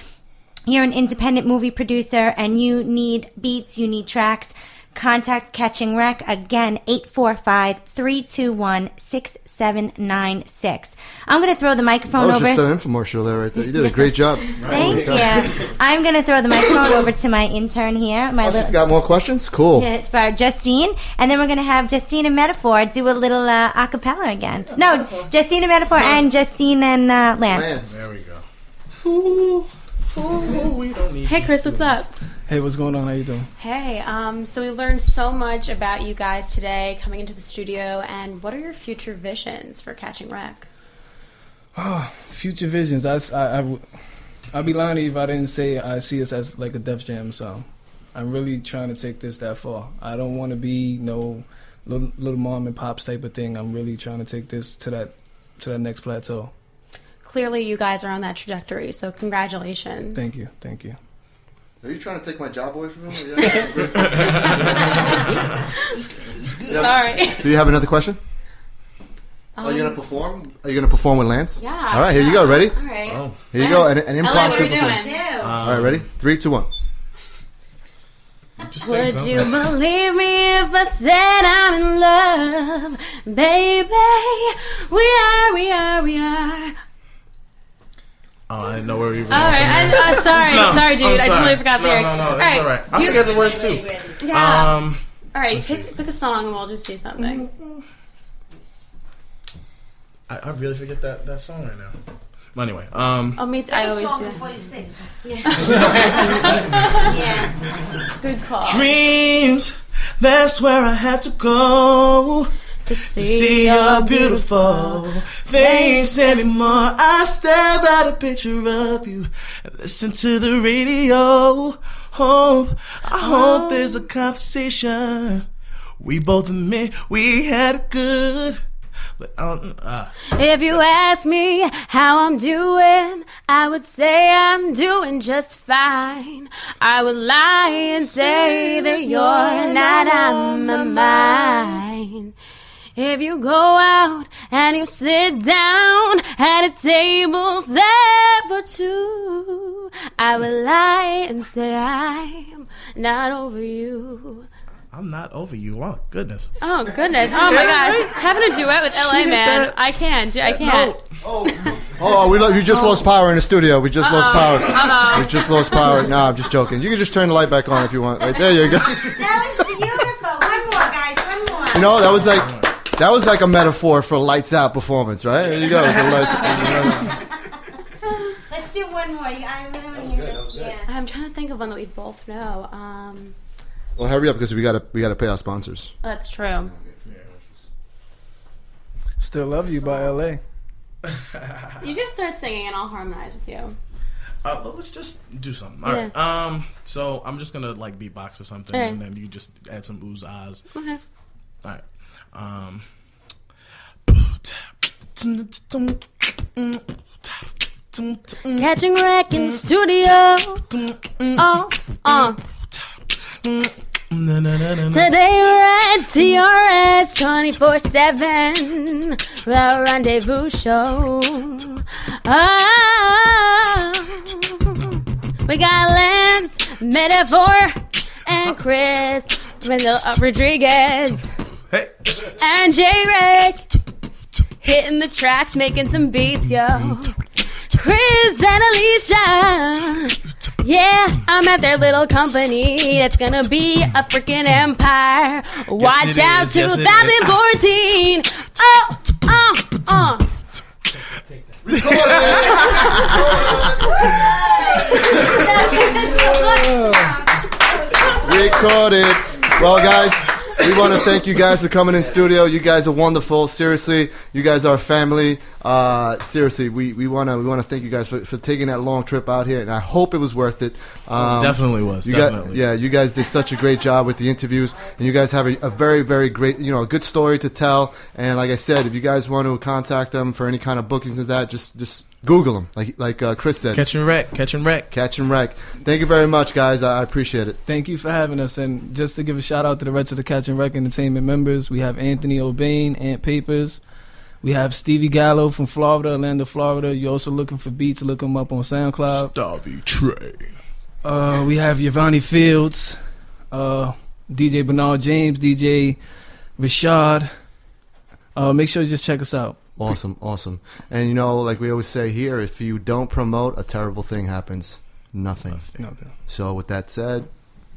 you're an independent movie producer and you need beats, you need tracks, contact Catching Rec. Again, 845-321-6796. I'm going to throw the microphone over. That was just an infomercial there right there. You did a great job. Thank you. I'm going to throw the microphone over to my intern here. She's got more questions? Cool. For Justine. And then we're going to have Justine and Metaphor do a little a cappella again. No, Justine and Metaphor and Justine and Lance. There we go. Hey, Chris, what's up? Hey, what's going on? How you doing? Hey, so we learned so much about you guys today coming into the studio, and what are your future visions for Catching Wreck? Future visions. I'd be lying to you if I didn't say I see us as like a Def Jam sound. I'm really trying to take this that far. I don't want to be no little mom and pops type of thing. I'm really trying to take this to that next plateau. Clearly, you guys are on that trajectory, so congratulations. Thank you. Are you trying to take my job away from him? Sorry. Do you have another question? Are you going to perform? Are you going to perform with Lance? Yeah. All right, here you go. Ready? All right. Oh. Here you go. An impromptu what are we performance. doing? All right, ready? 3, 2, 1. Would you believe me if I said I'm in love? Baby, we are. Oh, I didn't know where you were. All right, sorry, dude. I totally forgot the lyrics. No, all that's all right. I forget the words too. Yeah. All right, pick a song and we'll just do something. I really forget that song right now. But anyway, Oh, me too. I always do. Before you sing. Yeah. Good call. Dreams, that's where I have to go To see your beautiful face anymore. I stare at a picture of you and listen to the radio. I hope there's a conversation. We both admit we had it good. But If you ask me how I'm doing, I would say I'm doing just fine. I would lie and say that you're not on my mind. If you go out and you sit down at a table set for two, I will lie and say I'm not over you. I'm not over you. Oh goodness. Oh goodness. Oh my gosh. Having a duet with LA Man. I can't. No. You just lost power in the studio. We just lost power. We just lost power. No, I'm just joking. You can just turn the light back on if you want. Right there you go. That was beautiful. One more, guys. One more. You know, that was like a metaphor for lights out performance, right? There you go. It's a Let's do one more. I really want to hear this. Yeah. I'm trying to think of one that we both know. Well, hurry up because we gotta pay our sponsors. That's true. Still Love You by LA. You just start singing and I'll harmonize with you. Well, let's just do something. All right. So I'm just gonna like beatbox or something, and then you just add some oohs, ahs. Okay. All right. Catching Wreck in the studio. Today we're at TRS 24/7, the rendezvous show. We got Lance, Metaphor, and Cris Rodriguez, and J-Rick hitting the tracks, making some beats, yo. Cris and Alysia. Yeah, I'm at their little company. It's gonna be a freaking empire. Watch out, 2014. Recorded. Well, guys, we want to thank you guys for coming in studio. You guys are wonderful. Seriously, you guys are family. Seriously, we want to thank you guys for taking that long trip out here, and I hope it was worth it. Definitely was. Definitely. You guys did such a great job with the interviews, and you guys have a very, very great, a good story to tell. And like I said, if you guys want to contact them for any kind of bookings and that, just Google them, like Chris said. Catch and wreck. Thank you very much, guys. I appreciate it. Thank you for having us. And just to give a shout out to the rest of the Catch and Wreck Entertainment members, we have Anthony O'Bain, Ant Papers. We have Stevie Gallo from Florida, Orlando, Florida. You're also looking for beats, look him up on SoundCloud. Stevie Trey. We have Yvonne Fields, DJ Bernard James, DJ Rashad. Make sure you just check us out. Awesome. And like we always say here, if you don't promote, a terrible thing happens. Nothing. So with that said,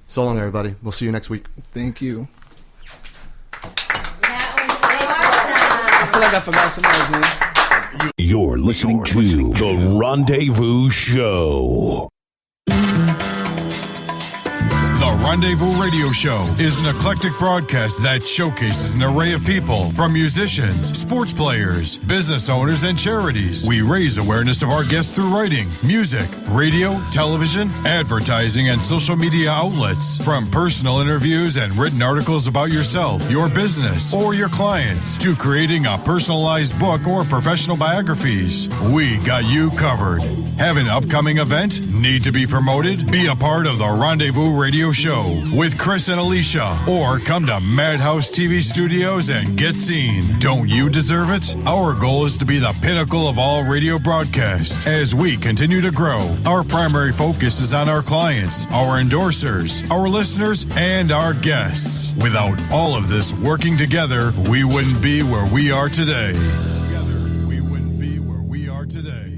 so long, everybody. We'll see you next week. Thank you. I feel like I forgot somebody's name. You're listening to The Rendezvous Show. Rendezvous Radio Show is an eclectic broadcast that showcases an array of people, from musicians, sports players, business owners, and charities. We raise awareness of our guests through writing, music, radio, television, advertising, and social media outlets. From personal interviews and written articles about yourself, your business, or your clients, to creating a personalized book or professional biographies, we got you covered. Have an upcoming event? Need to be promoted? Be a part of the Rendezvous Radio Show with Cris and Alysia, or come to Madhouse TV Studios and get seen. Don't you deserve it? Our goal is to be the pinnacle of all radio broadcast. As we continue to grow, our primary focus is on our clients, our endorsers, our listeners, and our guests. Without all of this working together, we wouldn't be where we are today. Together, we wouldn't be where we are today.